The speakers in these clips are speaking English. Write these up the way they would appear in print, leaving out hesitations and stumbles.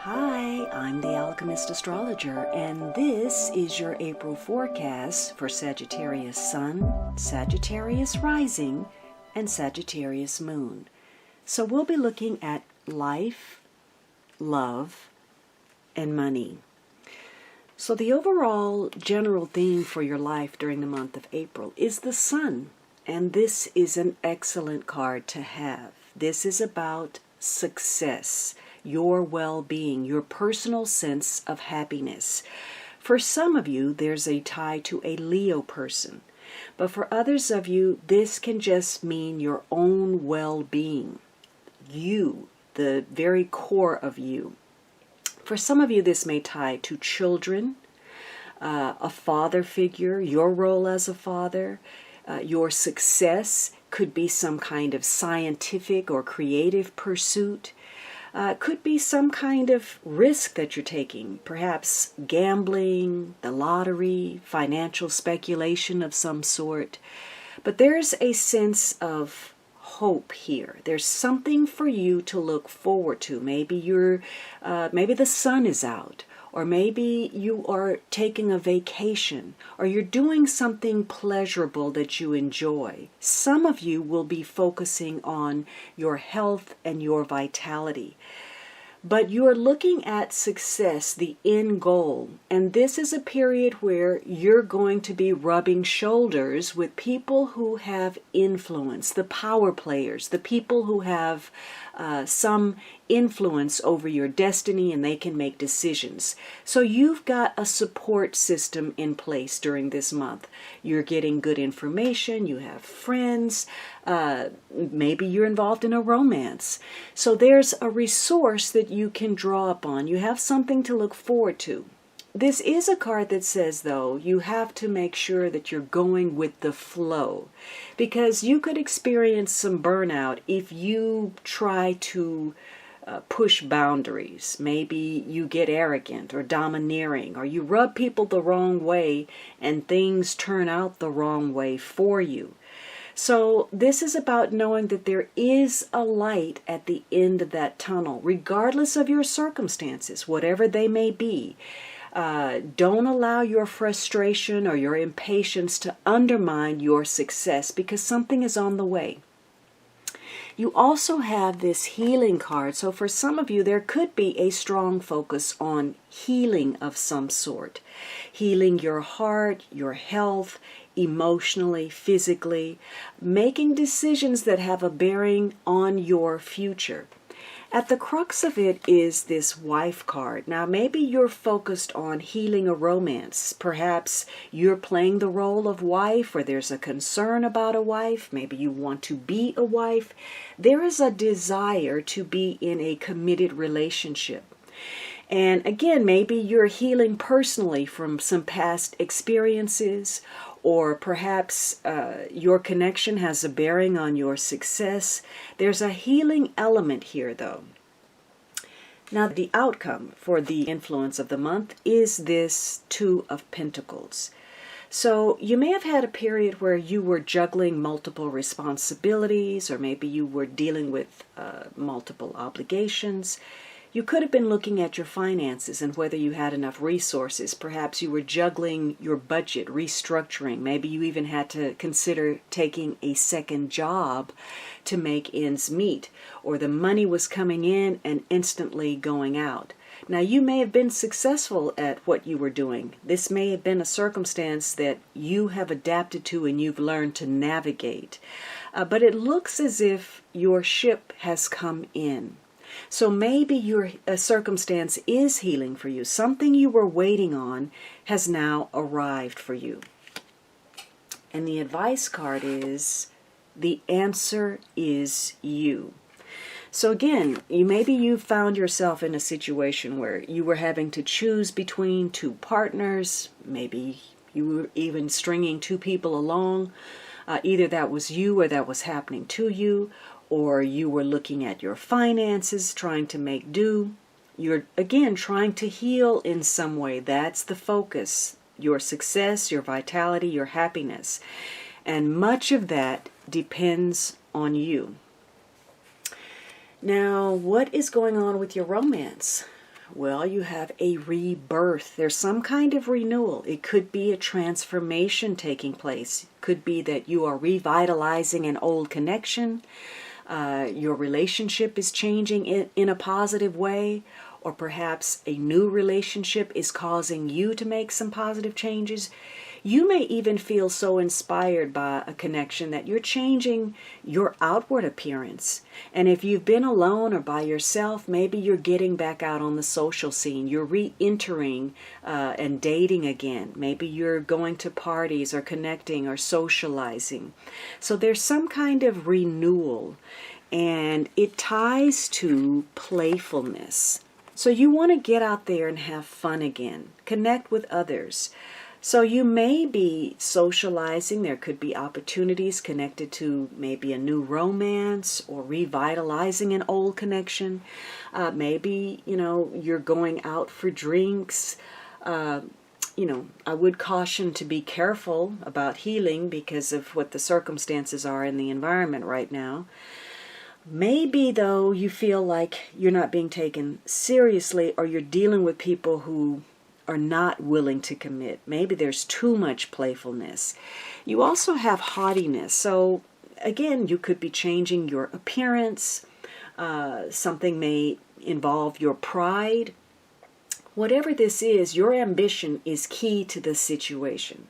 Hi, I'm the Alchemist Astrologer, and this is your April forecast for Sagittarius Sun, Sagittarius Rising, and Sagittarius Moon. So we'll be looking at life, love, and money. So the overall general theme for your life during the month of April is the Sun, and this is an excellent card to have. This is about success, your well-being, your personal sense of happiness. For some of you, there's a tie to a Leo person. But for others of you, this can just mean your own well-being. You, the very core of you. For some of you, this may tie to children, a father figure, your role as a father, your success could be some kind of scientific or creative pursuit. Could be some kind of risk that you're taking, perhaps gambling, the lottery, financial speculation of some sort. But there's a sense of hope here. There's something for you to look forward to. Maybe maybe the sun is out, or maybe you are taking a vacation, or you're doing something pleasurable that you enjoy. Some of you will be focusing on your health and your vitality. But you're looking at success, the end goal, and this is a period where you're going to be rubbing shoulders with people who have influence, the power players, the people who have some influence over your destiny and they can make decisions. So you've got a support system in place during this month. You're getting good information, you have friends, maybe you're involved in a romance. So there's a resource that you can draw upon. You have something to look forward to. This is a card that says, though, you have to make sure that you're going with the flow, because you could experience some burnout if you try to push boundaries. Maybe you get arrogant or domineering, or you rub people the wrong way and things turn out the wrong way for you. So this is about knowing that there is a light at the end of that tunnel, regardless of your circumstances, whatever they may be. Don't allow your frustration or your impatience to undermine your success, because something is on the way. You also have this healing card. So for some of you, there could be a strong focus on healing of some sort. Healing your heart, your health, emotionally, physically, making decisions that have a bearing on your future. At the crux of it is this wife card. Now, maybe you're focused on healing a romance. Perhaps you're playing the role of wife, or there's a concern about a wife. Maybe you want to be a wife. There is a desire to be in a committed relationship. And again, maybe you're healing personally from some past experiences, or perhaps your connection has a bearing on your success. There's a healing element here, though. Now, the outcome for the influence of the month is this Two of Pentacles. So you may have had a period where you were juggling multiple responsibilities, or maybe you were dealing with multiple obligations. You could have been looking at your finances and whether you had enough resources. Perhaps you were juggling your budget, restructuring. Maybe you even had to consider taking a second job to make ends meet. Or the money was coming in and instantly going out. Now, you may have been successful at what you were doing. This may have been a circumstance that you have adapted to and you've learned to navigate. But it looks as if your ship has come in. So maybe your circumstance is healing for you. Something you were waiting on has now arrived for you. And the advice card is, the answer is you. So again, maybe you found yourself in a situation where you were having to choose between two partners. Maybe you were even stringing two people along. Either that was you or that was happening to you. Or you were looking at your finances, trying to make do. You're, again, trying to heal in some way. That's the focus. Your success, your vitality, your happiness. And much of that depends on you. Now, what is going on with your romance? Well, you have a rebirth. There's some kind of renewal. It could be a transformation taking place. It could be that you are revitalizing an old connection. Your relationship is changing in a positive way, or perhaps a new relationship is causing you to make some positive changes. You may even feel so inspired by a connection that you're changing your outward appearance. And if you've been alone or by yourself, maybe you're getting back out on the social scene. You're re-entering and dating again. Maybe you're going to parties or connecting or socializing. So there's some kind of renewal, and it ties to playfulness. So you want to get out there and have fun again. Connect with others. So you may be socializing. There could be opportunities connected to maybe a new romance or revitalizing an old connection. Maybe, you're going out for drinks. I would caution to be careful about healing because of what the circumstances are in the environment right now. Maybe, though, you feel like you're not being taken seriously, or you're dealing with people who are not willing to commit. Maybe there's too much playfulness. You also have haughtiness. So again, you could be changing your appearance. Something may involve your pride. Whatever this is, your ambition is key to the situation.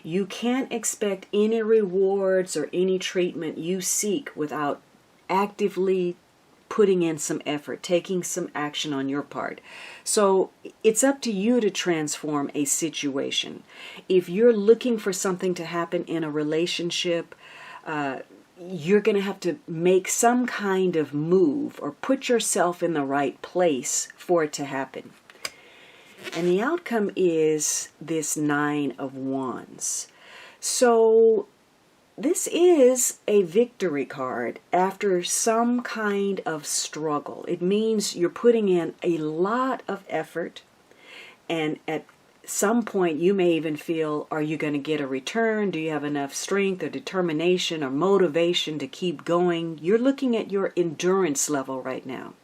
You can't expect any rewards or any treatment you seek without actively putting in some effort, taking some action on your part. So it's up to you to transform a situation. If you're looking for something to happen in a relationship, you're going to have to make some kind of move or put yourself in the right place for it to happen. And the outcome is this 9 of Wands. So this is a victory card after some kind of struggle. It means you're putting in a lot of effort, and at some point you may even feel, are you going to get a return? Do you have enough strength or determination or motivation to keep going? You're looking at your endurance level right now.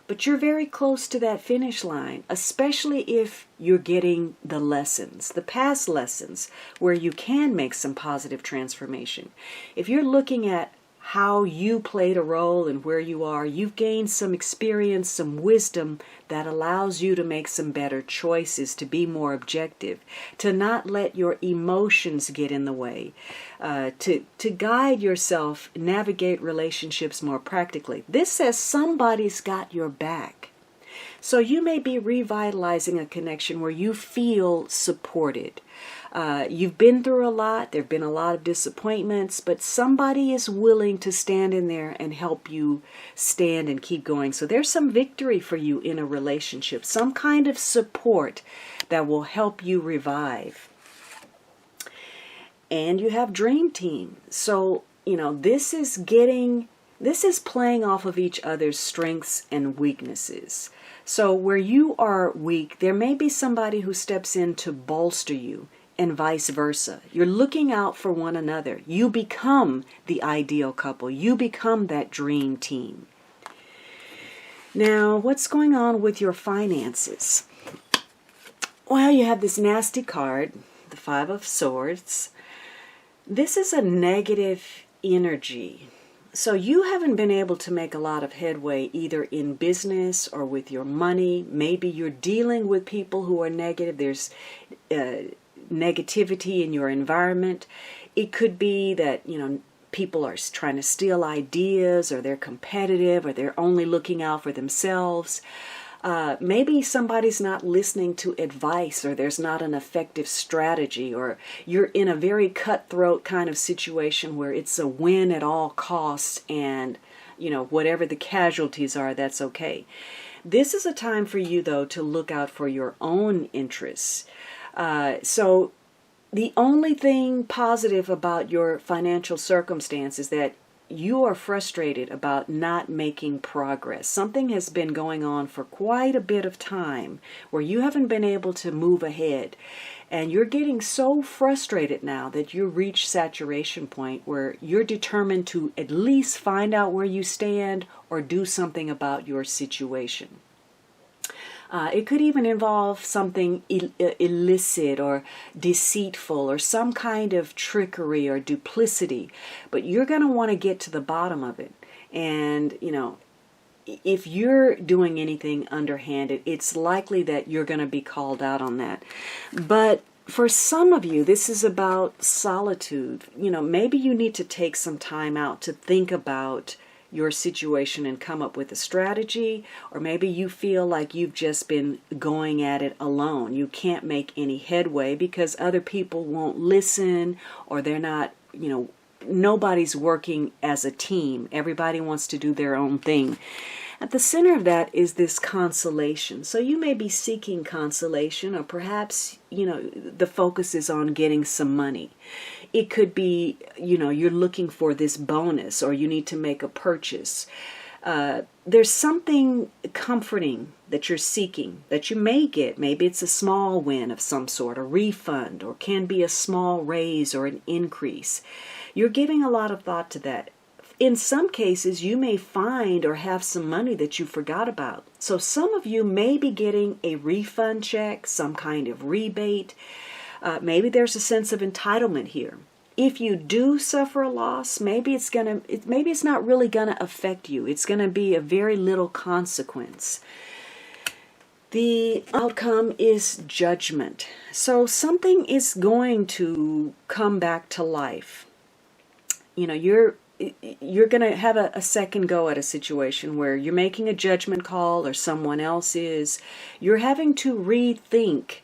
But you're very close to that finish line, especially if you're getting the lessons, the past lessons, where you can make some positive transformation. If you're looking at how you played a role and where you are, you've gained some experience, some wisdom that allows you to make some better choices, to be more objective, to not let your emotions get in the way, to guide yourself, navigate relationships more practically. This says somebody's got your back. So you may be revitalizing a connection where you feel supported. You've been through a lot. There have been a lot of disappointments, but somebody is willing to stand in there and help you stand and keep going. So there's some victory for you in a relationship, some kind of support that will help you revive. And you have Dream Team. So, this is playing off of each other's strengths and weaknesses. So where you are weak, there may be somebody who steps in to bolster you, and vice versa. You're looking out for one another. You become the ideal couple. You become that dream team. Now, what's going on with your finances? Well, you have this nasty card, the 5 of Swords. This is a negative energy. So you haven't been able to make a lot of headway either in business or with your money. Maybe you're dealing with people who are negative. There's negativity in your environment. It could be that, people are trying to steal ideas, or they're competitive, or they're only looking out for themselves. Maybe somebody's not listening to advice, or there's not an effective strategy, or you're in a very cutthroat kind of situation where it's a win at all costs, and whatever the casualties are, that's okay. This is a time for you, though, to look out for your own interests. So the only thing positive about your financial circumstance is that you are frustrated about not making progress. Something has been going on for quite a bit of time where you haven't been able to move ahead. And you're getting so frustrated now that you reach saturation point where you're determined to at least find out where you stand or do something about your situation. It could even involve something illicit or deceitful or some kind of trickery or duplicity. But you're going to want to get to the bottom of it. And, if you're doing anything underhanded, it's likely that you're going to be called out on that. But for some of you, this is about solitude. Maybe you need to take some time out to think about your situation and come up with a strategy, or maybe you feel like you've just been going at it alone. You can't make any headway because other people won't listen, or they're not, nobody's working as a team. Everybody wants to do their own thing. At the center of that is this consolation. So you may be seeking consolation, or perhaps, the focus is on getting some money. It could be, you're looking for this bonus, or you need to make a purchase. There's something comforting that you're seeking that you may get. Maybe it's a small win of some sort, a refund, or can be a small raise or an increase. You're giving a lot of thought to that. In some cases, you may find or have some money that you forgot about. So some of you may be getting a refund check, some kind of rebate. Maybe there's a sense of entitlement here. If you do suffer a loss, maybe it's not really gonna affect you. It's gonna be a very little consequence. The outcome is judgment. So something is going to come back to life. You're going to have a second go at a situation where you're making a judgment call, or someone else is. You're having to rethink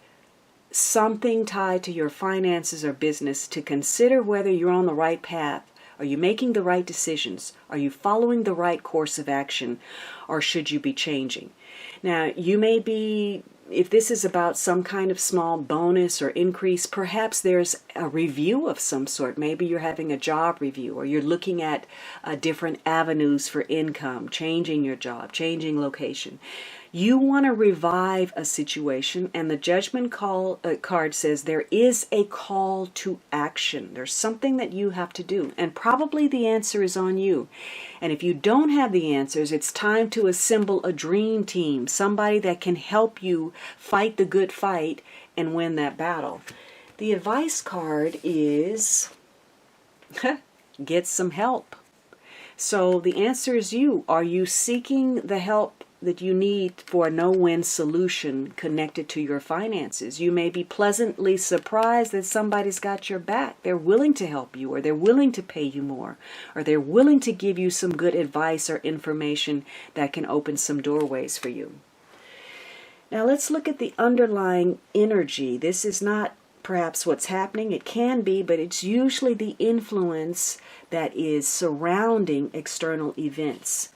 something tied to your finances or business to consider whether you're on the right path. Are you making the right decisions? Are you following the right course of action? Or should you be changing? Now, you may be, if this is about some kind of small bonus or increase, perhaps there's a review of some sort. Maybe you're having a job review, or you're looking at different avenues for income, changing your job, changing location. You want to revive a situation, and the judgment card says there is a call to action. There's something that you have to do, and probably the answer is on you. And if you don't have the answers, it's time to assemble a dream team, somebody that can help you fight the good fight and win that battle. The advice card is get some help. So the answer is you. Are you seeking the help that you need for a no-win solution connected to your finances? You may be pleasantly surprised that somebody's got your back. They're willing to help you, or they're willing to pay you more, or they're willing to give you some good advice or information that can open some doorways for you. Now let's look at the underlying energy. This is not perhaps what's happening. It can be, but it's usually the influence that is surrounding external events.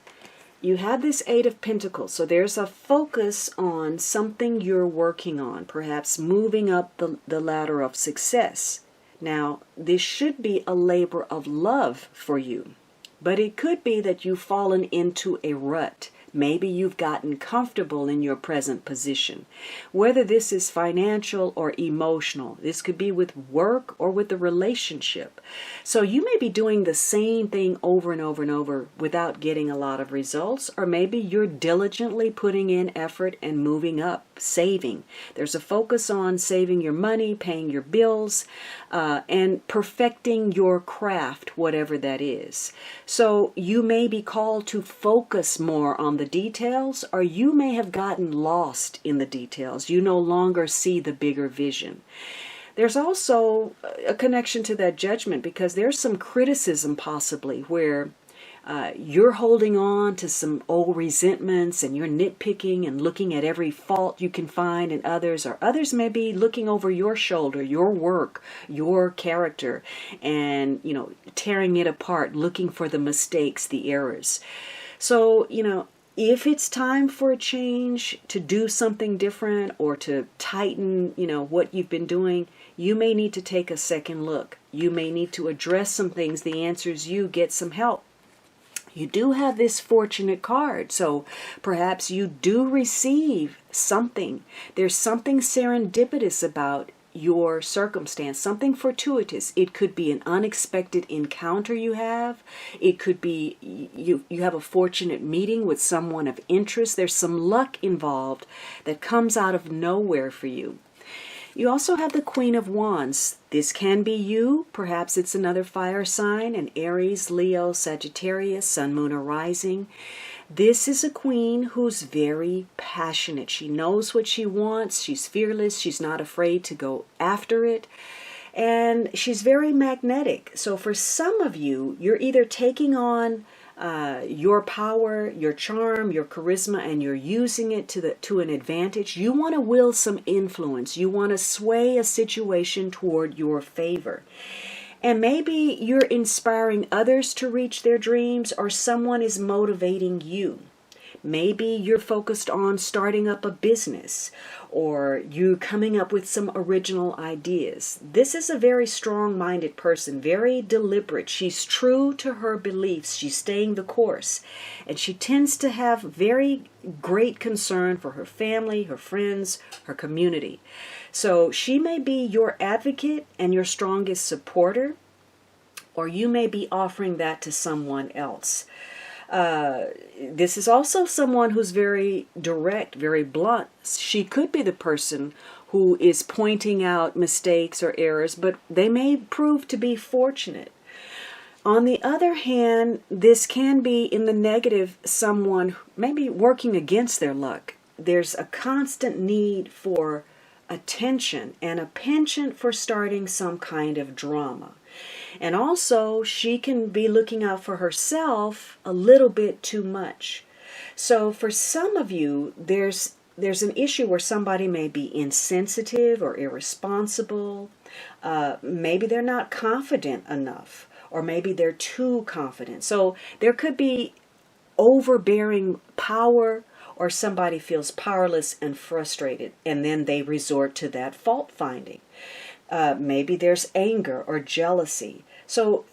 You have this Eight of Pentacles, so there's a focus on something you're working on, perhaps moving up the ladder of success. Now, this should be a labor of love for you, but it could be that you've fallen into a rut. Maybe you've gotten comfortable in your present position. Whether this is financial or emotional, this could be with work or with the relationship. So you may be doing the same thing over and over and over without getting a lot of results, or maybe you're diligently putting in effort and moving up, saving. There's a focus on saving your money, paying your bills, and perfecting your craft, whatever that is. So you may be called to focus more on the details, or you may have gotten lost in the details. You no longer see the bigger vision. There's also a connection to that judgment, because there's some criticism possibly where you're holding on to some old resentments, and you're nitpicking and looking at every fault you can find in others, or others may be looking over your shoulder, your work, your character, and tearing it apart, looking for the mistakes, the errors. So if it's time for a change, to do something different, or to tighten what you've been doing, you may need to take a second look. You may need to address some things. The answer is you get some help. You do have this fortunate card, so perhaps you do receive something. There's something serendipitous about your circumstance, something fortuitous. It could be an unexpected encounter you have. It could be you have a fortunate meeting with someone of interest. There's some luck involved that comes out of nowhere for you. You also have the Queen of Wands. This can be you. Perhaps it's another fire sign, an Aries, Leo, Sagittarius, Sun, Moon, or Rising. This is a queen who's very passionate. She knows what she wants. She's fearless. She's not afraid to go after it. And she's very magnetic. So for some of you, you're either taking on your power, your charm, your charisma, and you're using it to an advantage. You want to will some influence. You want to sway a situation toward your favor. And maybe you're inspiring others to reach their dreams, or someone is motivating you. Maybe you're focused on starting up a business, or you coming up with some original ideas. This is a very strong-minded person, very deliberate. She's true to her beliefs. She's staying the course. And she tends to have very great concern for her family, her friends, her community. So she may be your advocate and your strongest supporter, or you may be offering that to someone else. This is also someone who's very direct, very blunt. She could be the person who is pointing out mistakes or errors, but they may prove to be fortunate. On the other hand, this can be in the negative someone maybe working against their luck. There's a constant need for attention and a penchant for starting some kind of drama. And also, she can be looking out for herself a little bit too much. So for some of you, there's an issue where somebody may be insensitive or irresponsible. Maybe they're not confident enough, or maybe they're too confident. So there could be overbearing power, or somebody feels powerless and frustrated, and then they resort to that fault finding. Maybe there's anger or jealousy. So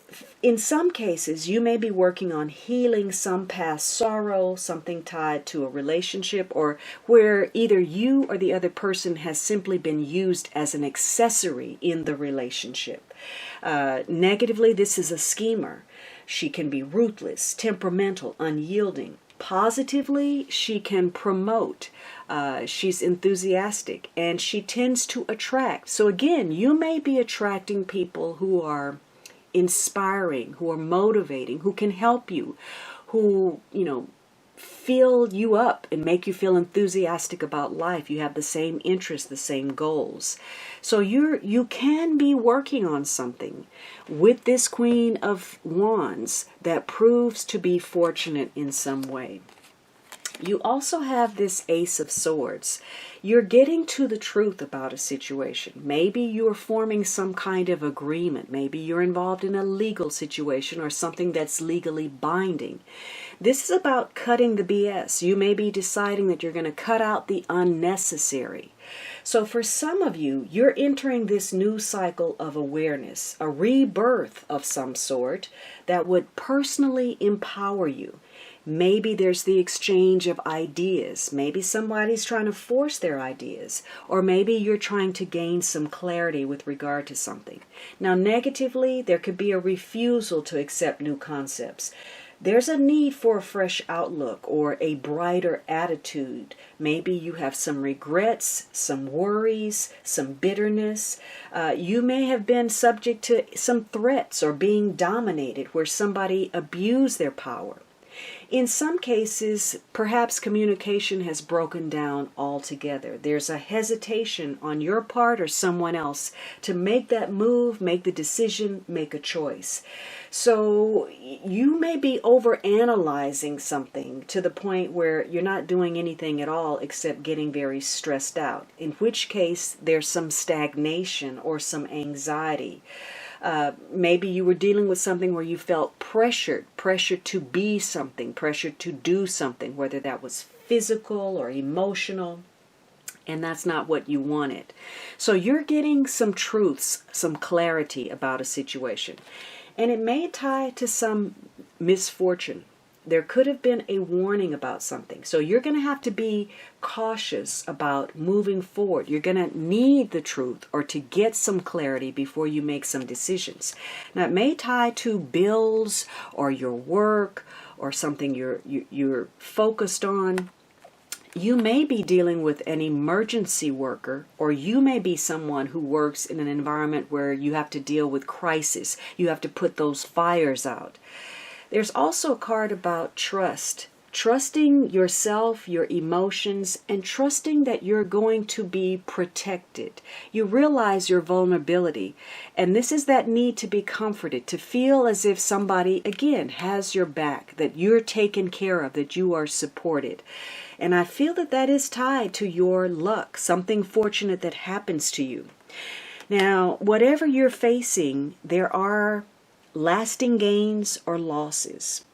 in some cases, you may be working on healing some past sorrow, something tied to a relationship, or where either you or the other person has simply been used as an accessory in the relationship. Negatively, this is a schemer. She can be ruthless, temperamental, unyielding. Positively, she can promote. She's enthusiastic, and she tends to attract. So again, you may be attracting people who are inspiring, who are motivating, who can help you, who, fill you up and make you feel enthusiastic about life. You have the same interests, the same goals. So you can be working on something with this Queen of Wands that proves to be fortunate in some way. You also have this Ace of Swords. You're getting to the truth about a situation. Maybe you're forming some kind of agreement. Maybe you're involved in a legal situation or something that's legally binding. This is about cutting the BS. You may be deciding that you're going to cut out the unnecessary. So for some of you, you're entering this new cycle of awareness, a rebirth of some sort that would personally empower you. Maybe there's the exchange of ideas. Maybe somebody's trying to force their ideas. Or maybe you're trying to gain some clarity with regard to something. Now, negatively, there could be a refusal to accept new concepts. There's a need for a fresh outlook or a brighter attitude. Maybe you have some regrets, some worries, some bitterness. You may have been subject to some threats or being dominated where somebody abused their power. In some cases, perhaps communication has broken down altogether. There's a hesitation on your part or someone else to make that move, make the decision, make a choice. So you may be overanalyzing something to the point where you're not doing anything at all except getting very stressed out, in which case there's some stagnation or some anxiety. Maybe you were dealing with something where you felt pressured to be something, pressured to do something, whether that was physical or emotional, and that's not what you wanted. So you're getting some truths, some clarity about a situation, and it may tie to some misfortune. there could have been a warning about something. So you're going to have to be cautious about moving forward. You're going to need the truth or to get some clarity before you make some decisions. Now, it may tie to bills or your work or something you're focused on. You may be dealing with an emergency worker, or you may be someone who works in an environment where you have to deal with crisis. You have to put those fires out. There's also a card about trust. Trusting yourself, your emotions, and trusting that you're going to be protected. You realize your vulnerability, and this is that need to be comforted, to feel as if somebody, again, has your back, that you're taken care of, that you are supported. And I feel that that is tied to your luck, something fortunate that happens to you. Now, whatever you're facing, there are lasting gains or losses.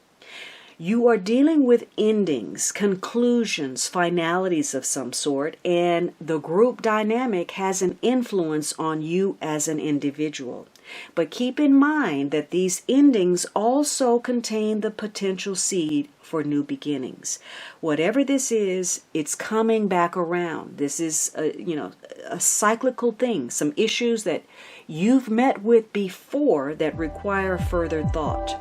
You are dealing with endings, conclusions, finalities of some sort, and the group dynamic has an influence on you as an individual. But keep in mind that these endings also contain the potential seed for new beginnings. Whatever this is, it's coming back around. This is a cyclical thing, some issues that you've met with before that require further thought.